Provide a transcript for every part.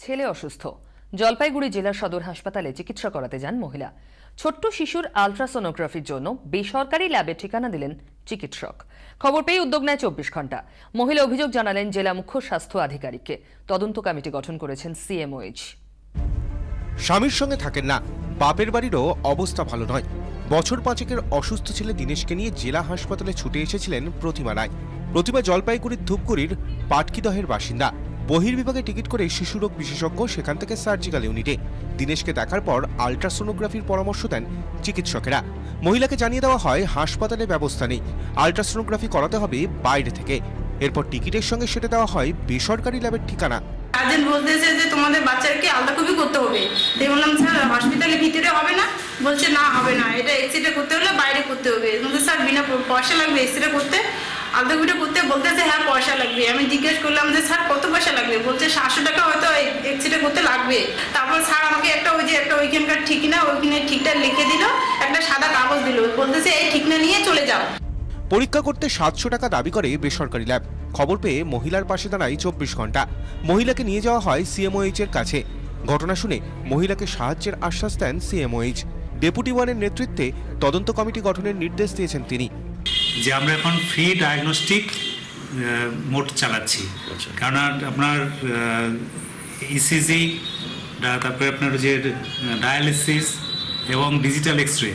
ছেলে অসুস্থ। জলপাইগুড়ি জেলা সদর হাসপাতালে চিকিৎসা করাতে যান মহিলা। ছোট্ট শিশুর আলট্রাসোনোগ্রাফির জন্য বেসরকারি ল্যাবে ঠিকানা দিলেন চিকিৎসক। খবর পেয়ে উদ্যোগ নেয় 24 ঘন্টা। মহিলা অভিযোগ জানালেন জেলা মুখ্য স্বাস্থ্য আধিকারিককে। তদন্ত কমিটি গঠন করেছেন সিএমওএইচ। স্বামীর সঙ্গে থাকেন না, বাপের বাড়িরও অবস্থা ভালো নয়। বছর পাঁচেকের অসুস্থ ছেলে দিনেশকে নিয়ে জেলা হাসপাতালে ছুটে এসেছিলেন প্রতিমা রায়। প্রতিমা জলপাইগুড়ির ধূপগুড়ির পাটকিদহের বাসিন্দা। বহির্বিভাগে টিকিট করে শিশুরোগ বিশেষজ্ঞ, সেখান থেকে সার্জিক্যাল ইউনিটে। দিনেশকে দেখার পর আলট্রাসোনোগ্রাফির পরামর্শ দেন চিকিৎসকেরা। মহিলাকে জানিয়ে দেওয়া হয় হাসপাতালে ব্যবস্থা নেই, আলট্রাসোনোগ্রাফি করাতে হবে বাইরে থেকে। এরপর টিকিটের সঙ্গে সেটে দেওয়া হয় বেসরকারি ল্যাবের ঠিকানা। গার্জেন বলতেছে যে তোমাদের বাচ্চাকে আলট্রাসোনোগ্রাফি করতে হবে। বললাম স্যার হসপিটালের ভিতরে হবে না? বলছে না হবে না, এটা এক্সরে করতে হলে বাইরে করতে হবে। বলতে স্যার বিনা পয়সা লাগবে এক্সরে করতে, আলট্রাসোনোগ্রাফি করতে? বলতেছে হ্যাঁ পয়সা লাগবে। আমি জিজ্ঞেস করলাম যে স্যার কত পয়সা লাগবে? বলছে 700 টাকা হয়তো এক্সরে করতে লাগবে। তারপর স্যার আমাকে একটা ওইখানকার ঠিকানা, ওইখানে ঠিকটা লিখে দিল, একটা সাদা কাগজ দিল, বলতেছে এই ঠিকানা নিয়ে চলে যাও। পরীক্ষা করতে 700 টাকা দাবি করে বেসরকারি ল্যাব। খবর পেয়ে মহিলার পাশে দাঁড়ায় 24 ঘন্টা। মহিলাকে নিয়ে যাওয়া হয় সিএমওএইচ এর কাছে। ঘটনা শুনে মহিলাকে সাহায্যের আশ্বাস দেন সিএমওএইচ। ডেপুটি ওয়ানের নেতৃত্বে তদন্ত কমিটি গঠনের নির্দেশ দিয়েছেন তিনি। যে আমরা এখন ফ্রি ডায়াগনস্টিক মোড চালাচ্ছি, কারণ আপনার ইসিজি, তারপরে আপনার যে ডায়ালিসিস এবং ডিজিটাল এক্সরে,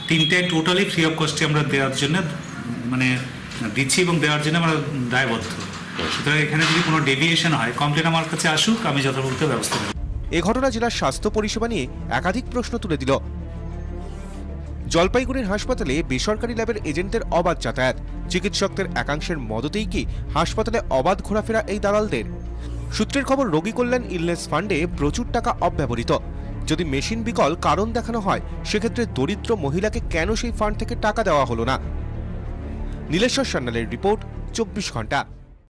তিনটাই টোটালি ফ্রি অফ কস্টে আমরা দেওয়ার জন্য দিচ্ছি এবং দেওয়ার জন্য আমরা দায়বদ্ধ। সুতরাং এখানে যদি কোনো ডেভিয়েশন হয়, কমপ্লেন আমার কাছে আসুক, আমি যথাযথ ব্যবস্থা নেব। এ ঘটনা জেলার স্বাস্থ্য পরিষেবা নিয়ে একাধিক প্রশ্ন তুলে দিল। জলপাইগুড়ির হাসপাতালে বেসরকারি ল্যাবের এজেন্টদের অবাধ যাতায়াত, চিকিৎসকদের একাংশের মদতেই কি হাসপাতালে অবাধ ঘোরাফেরা এই দালালদের? সূত্রের খবর, রোগী কল্যাণ ইলনেস ফান্ডে প্রচুর টাকা অব্যবহৃত। যদি মেশিন বিকল কারণ দেখানো হয়, সেক্ষেত্রে দরিদ্র মহিলাকে কেন সেই ফান্ড থেকে টাকা দেওয়া হলো না? নীলেশ্বর সান্যালের রিপোর্ট, 24 ঘন্টা।